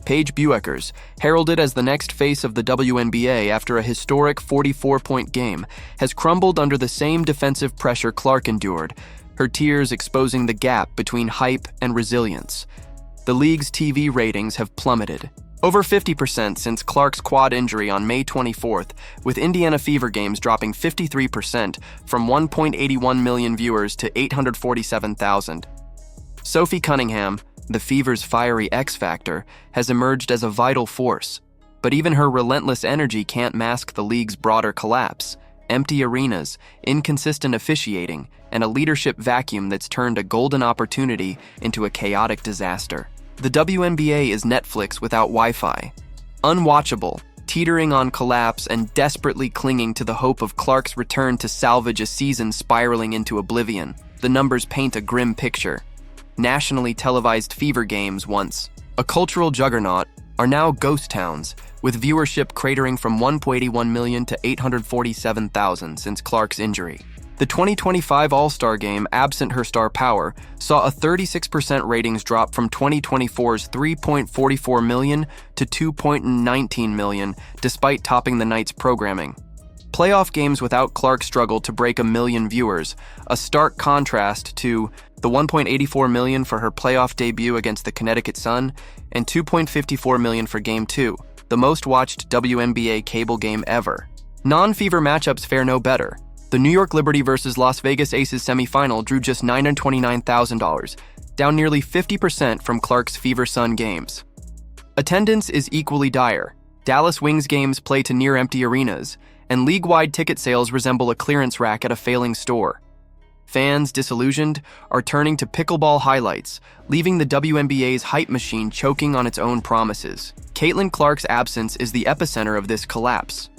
Paige Bueckers, heralded as the next face of the WNBA after a historic 44-point game, has crumbled under the same defensive pressure Clark endured, her tears exposing the gap between hype and resilience. The league's TV ratings have plummeted, over 50% since Clark's quad injury on May 24th, with Indiana Fever games dropping 53% from 1.81 million viewers to 847,000. Sophie Cunningham, the Fever's fiery X-Factor, has emerged as a vital force, but even her relentless energy can't mask the league's broader collapse, empty arenas, inconsistent officiating, and a leadership vacuum that's turned a golden opportunity into a chaotic disaster. The WNBA is Netflix without Wi-Fi. Unwatchable, teetering on collapse and desperately clinging to the hope of Clark's return to salvage a season spiraling into oblivion. The numbers paint a grim picture. Nationally televised Fever games, once a cultural juggernaut, are now ghost towns, with viewership cratering from 1.81 million to 847,000 since Clark's injury. The 2025 All-Star Game, absent her star power, saw a 36% ratings drop from 2024's 3.44 million to 2.19 million, despite topping the night's programming. Playoff games without Clark struggled to break 1 million viewers, a stark contrast to the 1.84 million for her playoff debut against the Connecticut Sun and 2.54 million for Game 2, the most-watched WNBA cable game ever. Non-Fever matchups fare no better. The New York Liberty versus Las Vegas Aces semifinal drew just $929,000, down nearly 50% from Clark's Fever Sun games. Attendance is equally dire. Dallas Wings games play to near-empty arenas, and league-wide ticket sales resemble a clearance rack at a failing store. Fans, disillusioned, are turning to pickleball highlights, leaving the WNBA's hype machine choking on its own promises. Caitlin Clark's absence is the epicenter of this collapse.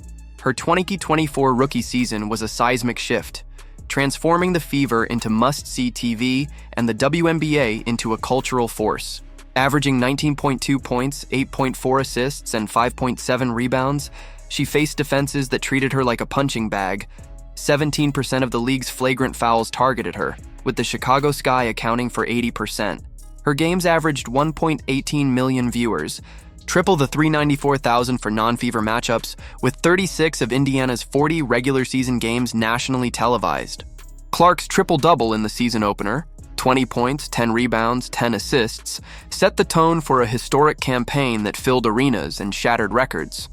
Her 2024 rookie season was a seismic shift, transforming the Fever into must-see TV and the WNBA into a cultural force. Averaging 19.2 points, 8.4 assists, and 5.7 rebounds, she faced defenses that treated her like a punching bag. 17% of the league's flagrant fouls targeted her, with the Chicago Sky accounting for 80%. Her games averaged 1.18 million viewers, triple the 394,000 for non-Fever matchups, with 36 of Indiana's 40 regular season games nationally televised. Clark's triple-double in the season opener, 20 points, 10 rebounds, 10 assists, set the tone for a historic campaign that filled arenas and shattered records.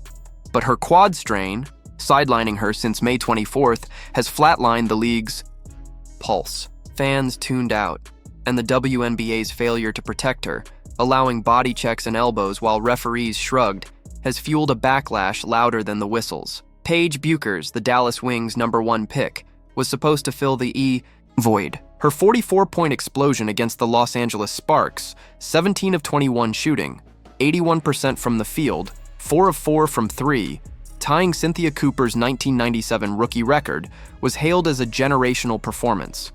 But her quad strain, sidelining her since May 24th, has flatlined the league's pulse. Fans tuned out, and the WNBA's failure to protect her, allowing body checks and elbows while referees shrugged, has fueled a backlash louder than the whistles. Paige Bueckers, the Dallas Wings' #1 pick, was supposed to fill the void. Her 44-point explosion against the Los Angeles Sparks, 17 of 21 shooting, 81% from the field, 4 of 4 from 3, tying Cynthia Cooper's 1997 rookie record, was hailed as a generational performance.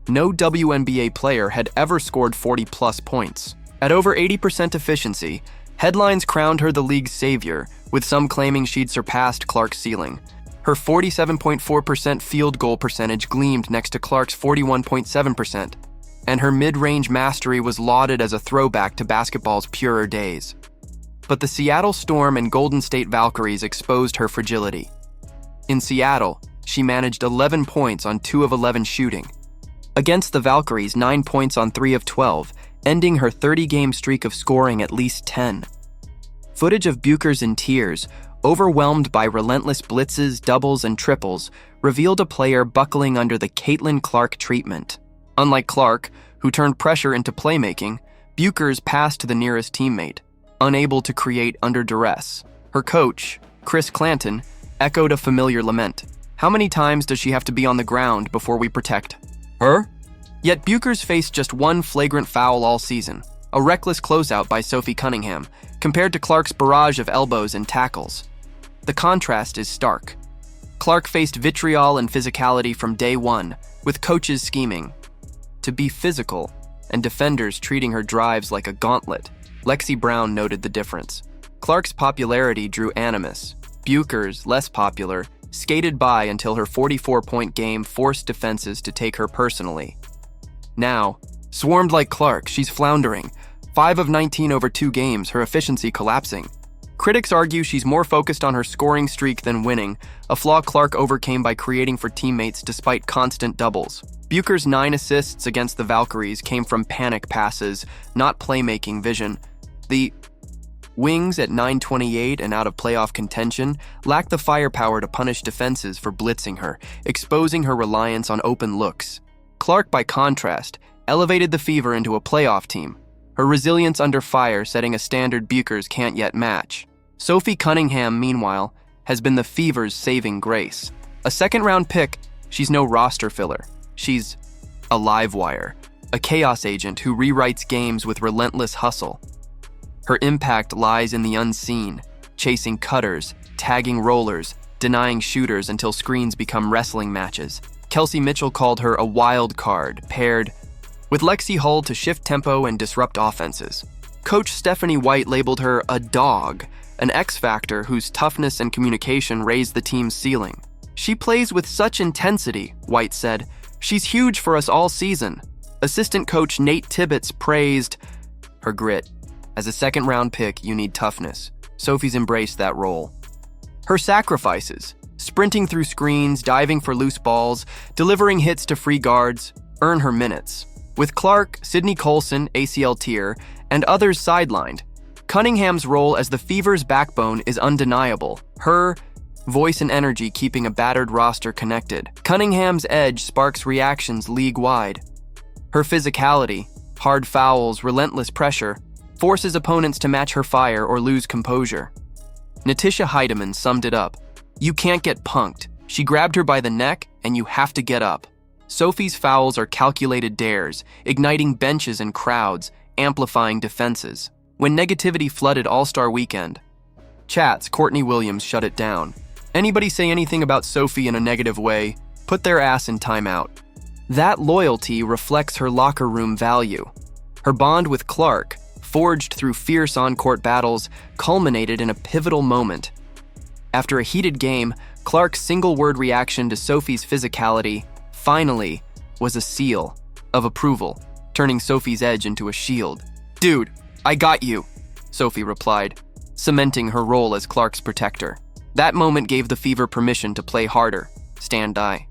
No WNBA player had ever scored 40-plus points. At over 80% efficiency, headlines crowned her the league's savior, with some claiming she'd surpassed Clark's ceiling. Her 47.4% field goal percentage gleamed next to Clark's 41.7%, and her mid-range mastery was lauded as a throwback to basketball's purer days. But the Seattle Storm and Golden State Valkyries exposed her fragility. In Seattle, she managed 11 points on 2 of 11 shooting. Against the Valkyries, 9 points on 3 of 12, ending her 30-game streak of scoring at least 10. Footage of Bueckers in tears, overwhelmed by relentless blitzes, doubles, and triples, revealed a player buckling under the Caitlin Clark treatment. Unlike Clark, who turned pressure into playmaking, Bueckers passed to the nearest teammate, unable to create under duress. Her coach, Chris Clanton, echoed a familiar lament. How many times does she have to be on the ground before we protect her? Yet Bueckers faced just one flagrant foul all season, a reckless closeout by Sophie Cunningham, compared to Clark's barrage of elbows and tackles. The contrast is stark. Clark faced vitriol and physicality from day one, with coaches scheming to be physical and defenders treating her drives like a gauntlet. Lexi Brown noted the difference. Clark's popularity drew animus. Bueckers, less popular, skated by until her 44-point game forced defenses to take her personally. Now, swarmed like Clark, she's floundering, 5 of 19 over 2 games, her efficiency collapsing. Critics argue she's more focused on her scoring streak than winning, a flaw Clark overcame by creating for teammates despite constant doubles. Bueckers' 9 assists against the Valkyries came from panic passes, not playmaking vision. The Wings at 928 and out of playoff contention lack the firepower to punish defenses for blitzing her, exposing her reliance on open looks. Clark, by contrast, elevated the Fever into a playoff team, her resilience under fire setting a standard Bueckers can't yet match. Sophie Cunningham, meanwhile, has been the Fever's saving grace. A second-round pick, she's no roster filler. She's a live wire, a chaos agent who rewrites games with relentless hustle. Her impact lies in the unseen, chasing cutters, tagging rollers, denying shooters until screens become wrestling matches. Kelsey Mitchell called her a wild card, paired with Lexi Hull to shift tempo and disrupt offenses. Coach Stephanie White labeled her a dog, an X-factor whose toughness and communication raised the team's ceiling. She plays with such intensity, White said. She's huge for us all season. Assistant coach Nate Tibbetts praised her grit. As a second-round pick, you need toughness. Sophie's embraced that role. Her sacrifices, sprinting through screens, diving for loose balls, delivering hits to free guards, earn her minutes. With Clark, Sydney Colson, ACL tier, and others sidelined, Cunningham's role as the Fever's backbone is undeniable. Her voice and energy keeping a battered roster connected. Cunningham's edge sparks reactions league-wide. Her physicality, hard fouls, relentless pressure, forces opponents to match her fire or lose composure. Natisha Heidemann summed it up. You can't get punked. She grabbed her by the neck, and you have to get up. Sophie's fouls are calculated dares, igniting benches and crowds, amplifying defenses. When negativity flooded All-Star Weekend, chats, Courtney Williams shut it down. Anybody say anything about Sophie in a negative way, put their ass in timeout. That loyalty reflects her locker room value. Her bond with Clark, forged through fierce on-court battles, culminated in a pivotal moment. After a heated game, Clark's single-word reaction to Sophie's physicality, finally, was a seal of approval, turning Sophie's edge into a shield. "Dude, I got you," Sophie replied, cementing her role as Clark's protector. That moment gave the Fever permission to play harder, stand die.